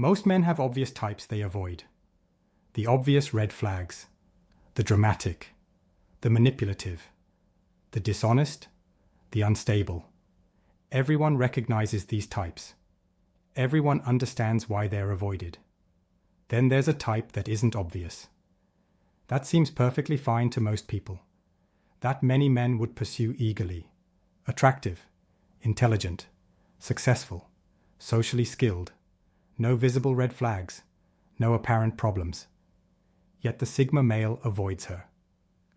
Most men have obvious types they avoid. The obvious red flags. The dramatic. The manipulative. The dishonest. The unstable. Everyone recognizes these types. Everyone understands why they're avoided. Then there's a type that isn't obvious. That seems perfectly fine to most people. That many men would pursue eagerly. Attractive, intelligent, successful, socially skilled, no visible red flags, no apparent problems. Yet the Sigma male avoids her.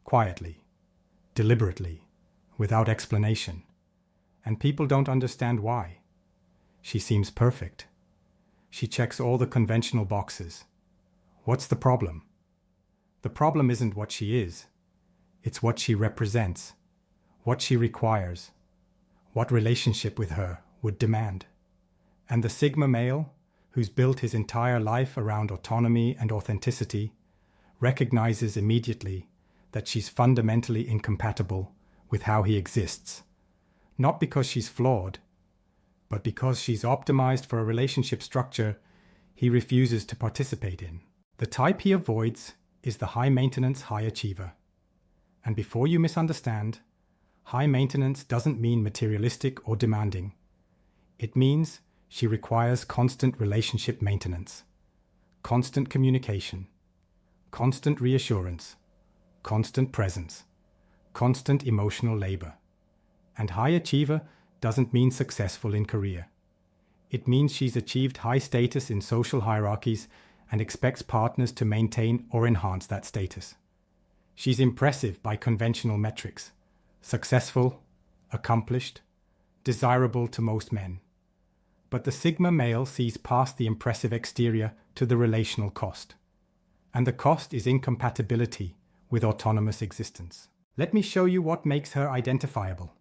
Quietly, deliberately, without explanation. And people don't understand why. She seems perfect. She checks all the conventional boxes. What's the problem? The problem isn't what she is. It's what she represents, what she requires, what relationship with her would demand. And the Sigma male, who's built his entire life around autonomy and authenticity, recognizes immediately that she's fundamentally incompatible with how he exists. Not because she's flawed, but because she's optimized for a relationship structure he refuses to participate in. The type he avoids is the high-maintenance high achiever. And before you misunderstand, high maintenance doesn't mean materialistic or demanding. It means she requires constant relationship maintenance, constant communication, constant reassurance, constant presence, constant emotional labor. And high achiever doesn't mean successful in career. It means she's achieved high status in social hierarchies and expects partners to maintain or enhance that status. She's impressive by conventional metrics, successful, accomplished, desirable to most men. But the Sigma male sees past the impressive exterior to the relational cost. And the cost is incompatibility with autonomous existence. Let me show you what makes her identifiable.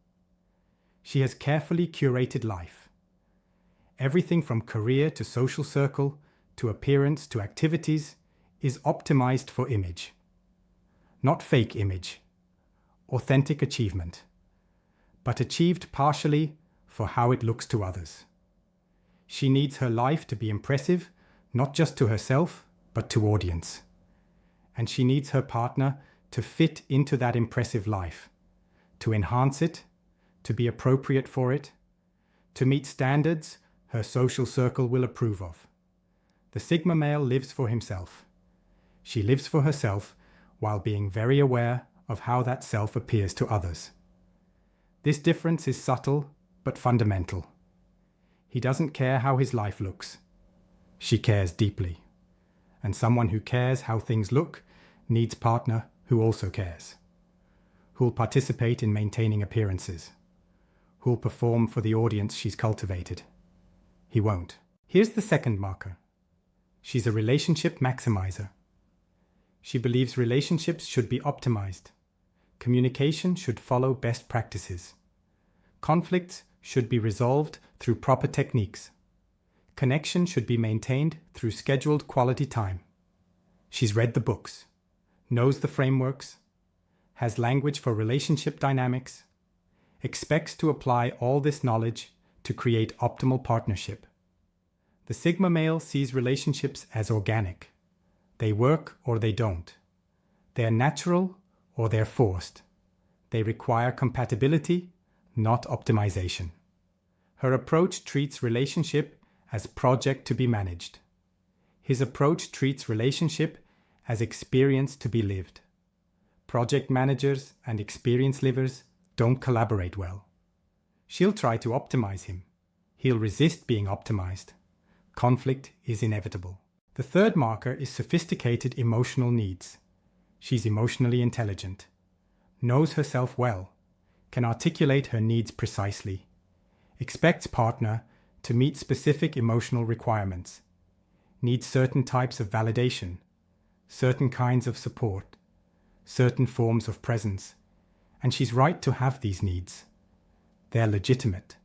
She has carefully curated life. Everything from career to social circle, to appearance to activities, is optimized for image. Not fake image, authentic achievement, but achieved partially for how it looks to others. She needs her life to be impressive, not just to herself, but to audience. And she needs her partner to fit into that impressive life, to enhance it, to be appropriate for it, to meet standards her social circle will approve of. The Sigma male lives for himself. She lives for herself while being very aware of how that self appears to others. This difference is subtle but fundamental. He doesn't care how his life looks. She cares deeply. And someone who cares how things look needs a partner who also cares, who'll participate in maintaining appearances, who'll perform for the audience she's cultivated. He won't. Here's the second marker. She's a relationship maximizer. She believes relationships should be optimized. Communication should follow best practices. Conflicts should be resolved through proper techniques. Connection should be maintained through scheduled quality time. She's read the books, knows the frameworks, has language for relationship dynamics, expects to apply all this knowledge to create optimal partnership. The Sigma male sees relationships as organic. They work or they don't. They're natural or they're forced. They require compatibility, not optimization. Her approach treats relationship as project to be managed. His approach treats relationship as experience to be lived. Project managers and experience livers don't collaborate well. She'll try to optimize him. He'll resist being optimized. Conflict is inevitable. The third marker is sophisticated emotional needs. She's emotionally intelligent, knows herself well, can articulate her needs precisely, expects partner to meet specific emotional requirements, needs certain types of validation, certain kinds of support, certain forms of presence, and she's right to have these needs. They're legitimate.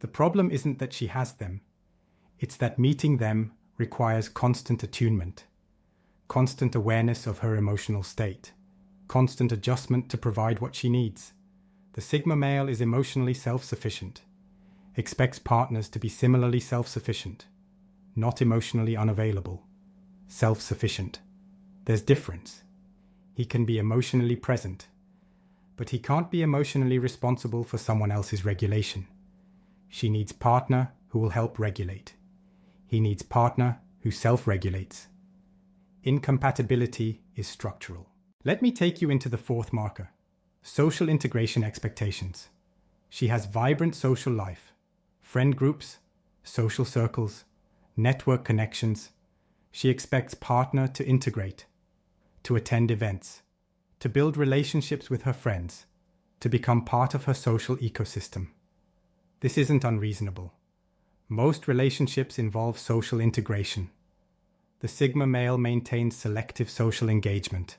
The problem isn't that she has them, it's that meeting them requires constant attunement, constant awareness of her emotional state, constant adjustment to provide what she needs. The Sigma male is emotionally self-sufficient, expects partners to be similarly self-sufficient, not emotionally unavailable, self-sufficient. There's difference. He can be emotionally present, but he can't be emotionally responsible for someone else's regulation. She needs partner who will help regulate. He needs partner who self-regulates. Incompatibility is structural. Let me take you into the fourth marker, social integration expectations. She has vibrant social life, friend groups, social circles, network connections. She expects partner to integrate, to attend events, to build relationships with her friends, to become part of her social ecosystem. This isn't unreasonable. Most relationships involve social integration. The Sigma male maintains selective social engagement.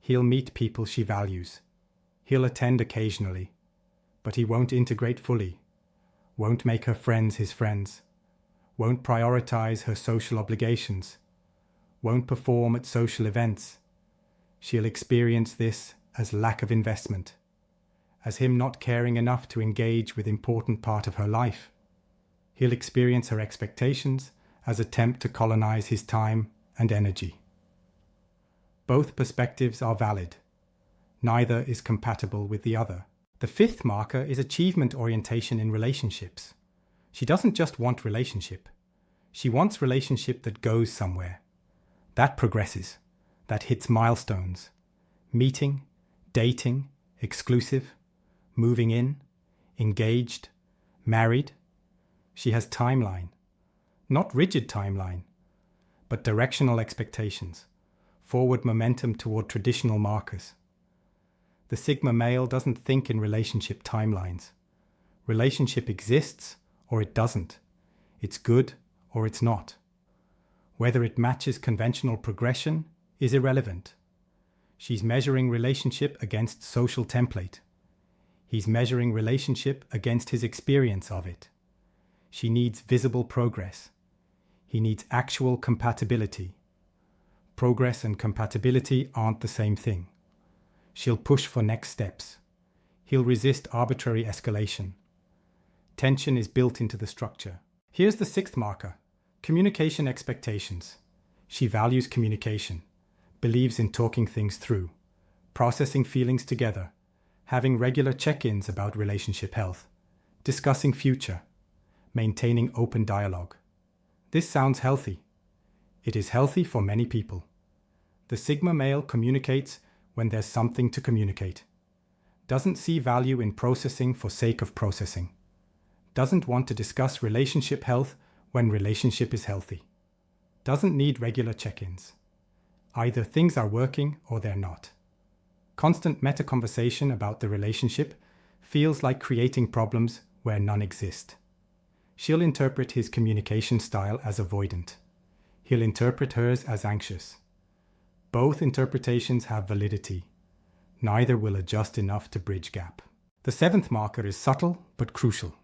He'll meet people she values. He'll attend occasionally, but he won't integrate fully, won't make her friends his friends, won't prioritize her social obligations, won't perform at social events. She'll experience this as lack of investment, as him not caring enough to engage with important part of her life. He'll experience her expectations as attempt to colonize his time and energy. Both perspectives are valid. Neither is compatible with the other. The fifth marker is achievement orientation in relationships. She doesn't just want relationship. She wants relationship that goes somewhere, that progresses, that hits milestones. Meeting, dating, exclusive, moving in, engaged, married. She has timeline. Not rigid timeline, but directional expectations, forward momentum toward traditional markers. The Sigma male doesn't think in relationship timelines. Relationship exists or it doesn't. It's good or it's not. Whether it matches conventional progression is irrelevant. She's measuring relationship against social template. He's measuring relationship against his experience of it. She needs visible progress. He needs actual compatibility. Progress and compatibility aren't the same thing. She'll push for next steps. He'll resist arbitrary escalation. Tension is built into the structure. Here's the sixth marker, communication expectations. She values communication, believes in talking things through, processing feelings together, having regular check-ins about relationship health, discussing future, maintaining open dialogue. This sounds healthy. It is healthy for many people. The Sigma male communicates when there's something to communicate. Doesn't see value in processing for sake of processing. Doesn't want to discuss relationship health when relationship is healthy. Doesn't need regular check-ins. Either things are working or they're not. Constant meta-conversation about the relationship feels like creating problems where none exist. She'll interpret his communication style as avoidant. He'll interpret hers as anxious. Both interpretations have validity. Neither will adjust enough to bridge gap. The seventh marker is subtle but crucial.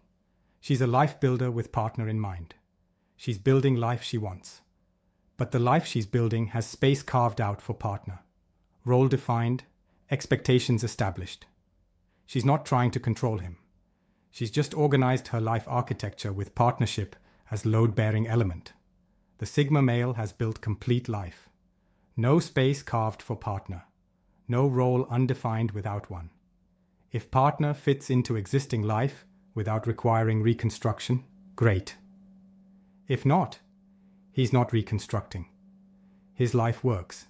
She's a life builder with partner in mind. She's building life she wants. But the life she's building has space carved out for partner. Role defined, expectations established. She's not trying to control him. She's just organized her life architecture with partnership as load-bearing element. The Sigma male has built complete life. No space carved for partner. No role undefined without one. If partner fits into existing life without requiring reconstruction, great. If not, he's not reconstructing. His life works.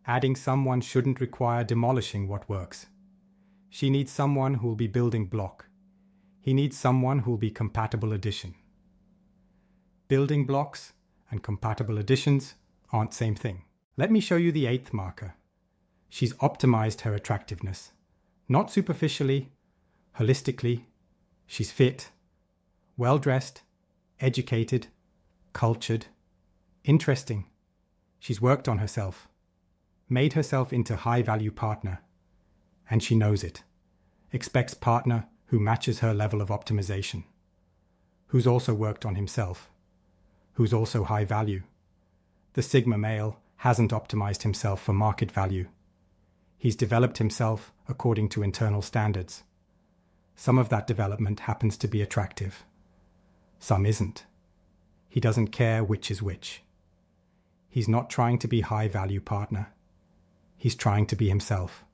Adding someone shouldn't require demolishing what works. She needs someone who'll be building block. He needs someone who'll be compatible addition. Building blocks and compatible additions aren't same thing. Let me show you the eighth marker. She's optimized her attractiveness. Not superficially, holistically. She's fit, well-dressed, educated, cultured, interesting. She's worked on herself, made herself into high-value partner, and she knows it. Expects partner who matches her level of optimization, who's also worked on himself, who's also high value. The Sigma male hasn't optimized himself for market value. He's developed himself according to internal standards. Some of that development happens to be attractive. Some isn't. He doesn't care which is which. He's not trying to be high-value partner. He's trying to be himself.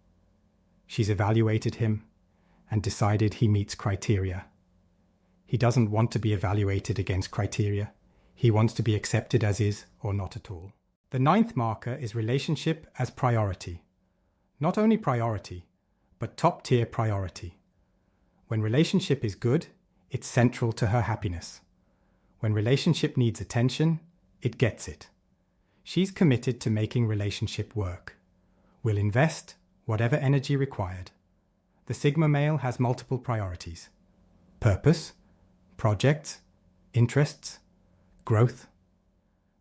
She's evaluated him and decided he meets criteria. He doesn't want to be evaluated against criteria. He wants to be accepted as is or not at all. The 9th marker is relationship as priority. Not only priority, but top-tier priority. When relationship is good, it's central to her happiness. When relationship needs attention, it gets it. She's committed to making relationship work. Will invest whatever energy required. The Sigma male has multiple priorities: purpose, projects, interests, growth.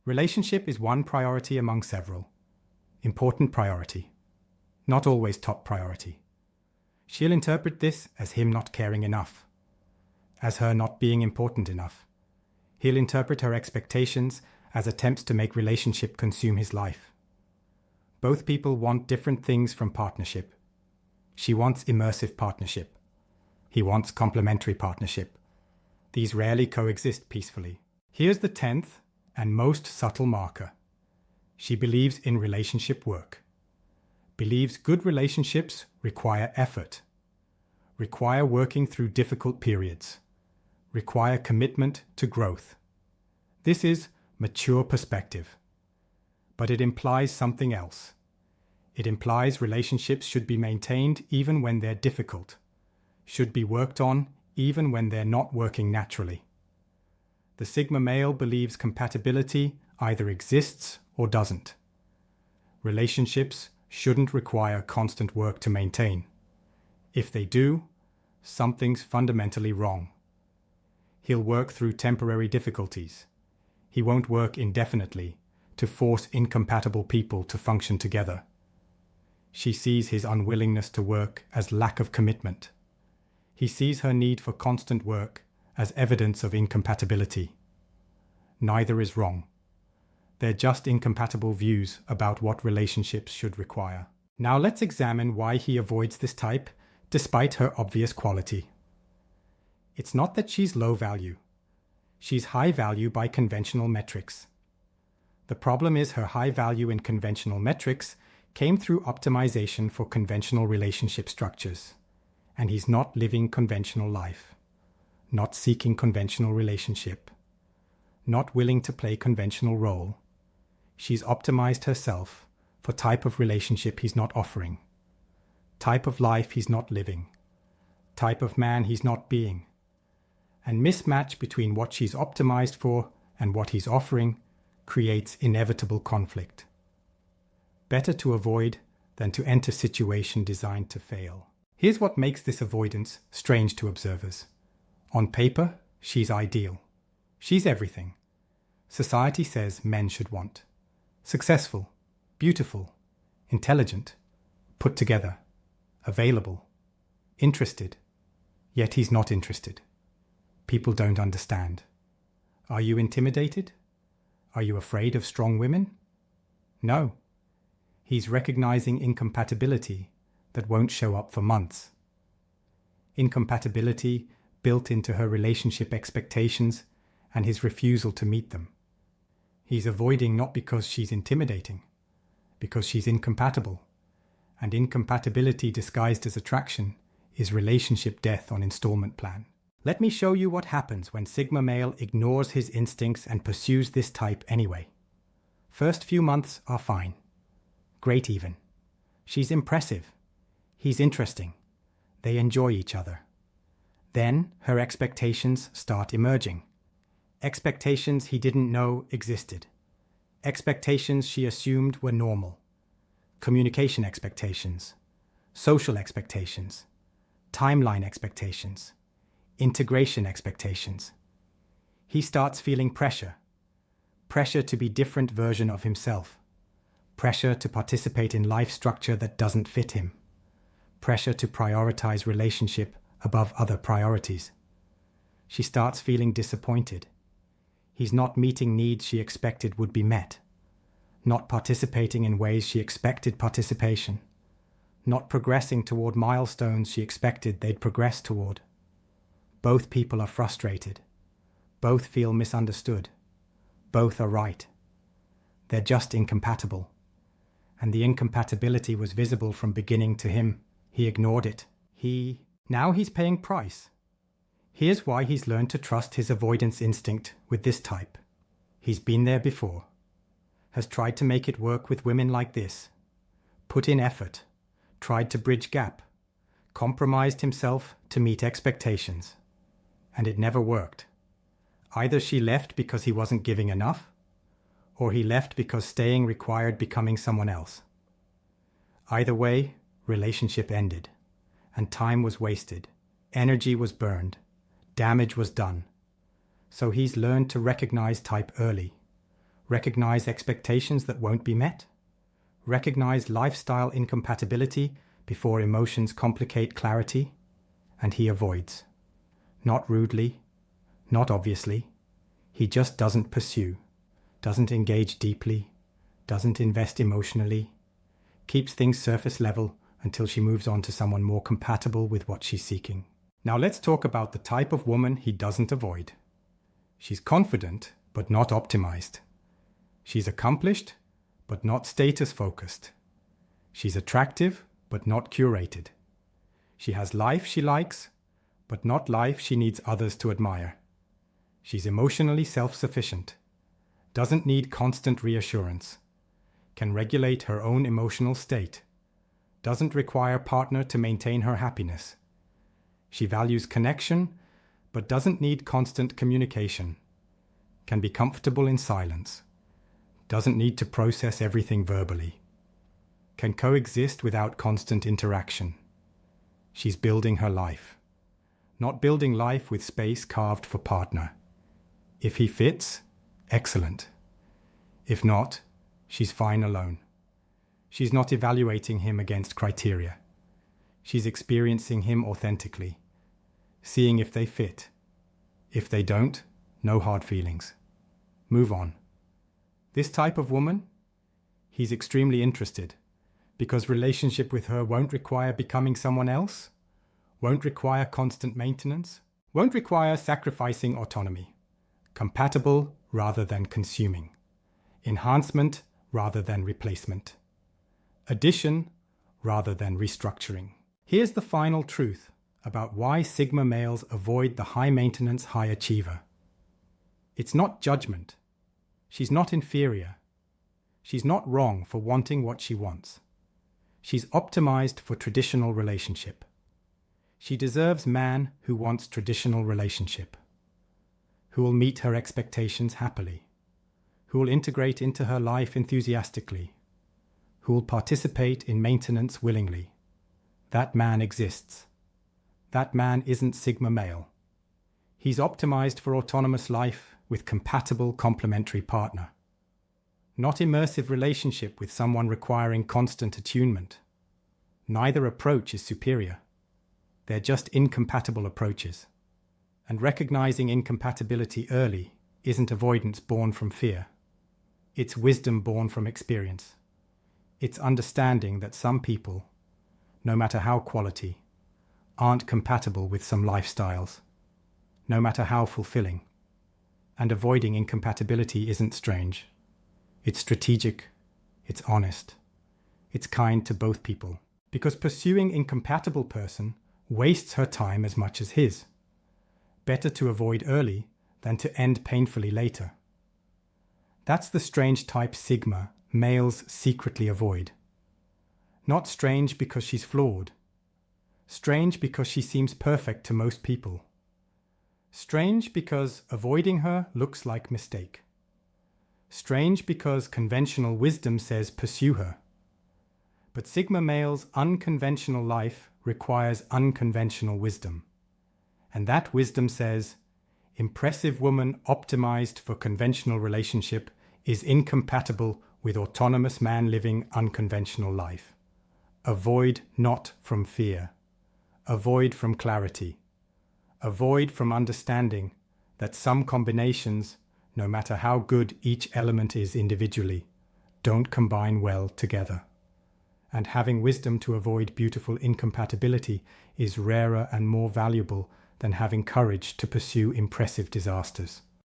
Relationship is one priority among several. Important priority. Not always top priority. She'll interpret this as him not caring enough, as her not being important enough. He'll interpret her expectations as attempts to make relationship consume his life. Both people want different things from partnership. She wants immersive partnership. He wants complementary partnership. These rarely coexist peacefully. Here's the 10th and most subtle marker. She believes in relationship work. Believes good relationships require effort, require working through difficult periods, require commitment to growth. This is mature perspective. But it implies something else. It implies relationships should be maintained even when they're difficult, should be worked on even when they're not working naturally. The Sigma male believes compatibility either exists or doesn't. Relationships shouldn't require constant work to maintain. If they do, something's fundamentally wrong. He'll work through temporary difficulties. He won't work indefinitely to force incompatible people to function together. She sees his unwillingness to work as lack of commitment. He sees her need for constant work as evidence of incompatibility. Neither is wrong. They're just incompatible views about what relationships should require. Now let's examine why he avoids this type despite her obvious quality. It's not that she's low value. She's high value by conventional metrics. The problem is her high value in conventional metrics came through optimization for conventional relationship structures. And he's not living conventional life, not seeking conventional relationship, not willing to play conventional role. She's optimized herself for type of relationship he's not offering, type of life he's not living, type of man he's not being. And mismatch between what she's optimized for and what he's offering creates inevitable conflict. Better to avoid than to enter situation designed to fail. Here's what makes this avoidance strange to observers. On paper, she's ideal. She's everything society says men should want. Successful, beautiful, intelligent, put together, available, interested. Yet he's not interested. People don't understand. Are you intimidated? Are you afraid of strong women? No. He's recognizing incompatibility that won't show up for months. Incompatibility built into her relationship expectations and his refusal to meet them. He's avoiding not because she's intimidating, because she's incompatible. And incompatibility disguised as attraction is relationship death on installment plan. Let me show you what happens when Sigma male ignores his instincts and pursues this type anyway. First few months are fine. Great even. She's impressive. He's interesting. They enjoy each other. Then her expectations start emerging. Expectations he didn't know existed. Expectations she assumed were normal. Communication expectations. Social expectations. Timeline expectations. Integration expectations. He starts feeling pressure. Pressure to be different version of himself. Pressure to participate in life structure that doesn't fit him. Pressure to prioritize relationship above other priorities. She starts feeling disappointed. He's not meeting needs she expected would be met. Not participating in ways she expected participation. Not progressing toward milestones she expected they'd progress toward. Both people are frustrated. Both feel misunderstood. Both are right. They're just incompatible. And the incompatibility was visible from beginning to him. He ignored it. Now he's paying price. Here's why he's learned to trust his avoidance instinct with this type. He's been there before. Has tried to make it work with women like this. Put in effort. Tried to bridge gap. Compromised himself to meet expectations. And it never worked. Either she left because he wasn't giving enough, or he left because staying required becoming someone else. Either way, relationship ended, and time was wasted, energy was burned, damage was done. So he's learned to recognize type early, recognize expectations that won't be met, recognize lifestyle incompatibility before emotions complicate clarity, and he avoids. Not rudely, not obviously. He just doesn't pursue, doesn't engage deeply, doesn't invest emotionally, keeps things surface level until she moves on to someone more compatible with what she's seeking. Now let's talk about the type of woman he doesn't avoid. She's confident, but not optimized. She's accomplished, but not status-focused. She's attractive, but not curated. She has life she likes, but not life she needs others to admire. She's emotionally self-sufficient, doesn't need constant reassurance, can regulate her own emotional state, doesn't require a partner to maintain her happiness. She values connection, but doesn't need constant communication, can be comfortable in silence, doesn't need to process everything verbally, can coexist without constant interaction. She's building her life, not building life with space carved for partner. If he fits, excellent. If not, she's fine alone. She's not evaluating him against criteria. She's experiencing him authentically, seeing if they fit. If they don't, no hard feelings. Move on. This type of woman, he's extremely interested, because relationship with her won't require becoming someone else, won't require constant maintenance, won't require sacrificing autonomy. Compatible rather than consuming. Enhancement rather than replacement. Addition rather than restructuring. Here's the final truth about why Sigma males avoid the high-maintenance high achiever. It's not judgment. She's not inferior. She's not wrong for wanting what she wants. She's optimized for traditional relationship. She deserves man who wants traditional relationship, who will meet her expectations happily, who will integrate into her life enthusiastically, who will participate in maintenance willingly. That man exists. That man isn't Sigma male. He's optimized for autonomous life with compatible complementary partner. Not immersive relationship with someone requiring constant attunement. Neither approach is superior. They're just incompatible approaches. And recognizing incompatibility early isn't avoidance born from fear. It's wisdom born from experience. It's understanding that some people, no matter how quality, aren't compatible with some lifestyles, no matter how fulfilling. And avoiding incompatibility isn't strange. It's strategic, it's honest, it's kind to both people. Because pursuing incompatible person wastes her time as much as his. Better to avoid early than to end painfully later. That's the strange type Sigma males secretly avoid. Not strange because she's flawed. Strange because she seems perfect to most people. Strange because avoiding her looks like mistake. Strange because conventional wisdom says pursue her. But Sigma male's unconventional life requires unconventional wisdom. And that wisdom says, impressive woman optimized for conventional relationship is incompatible with autonomous man living unconventional life. Avoid not from fear. Avoid from clarity. Avoid from understanding that some combinations, no matter how good each element is individually, don't combine well together. And having wisdom to avoid beautiful incompatibility is rarer and more valuable than having courage to pursue impressive disasters.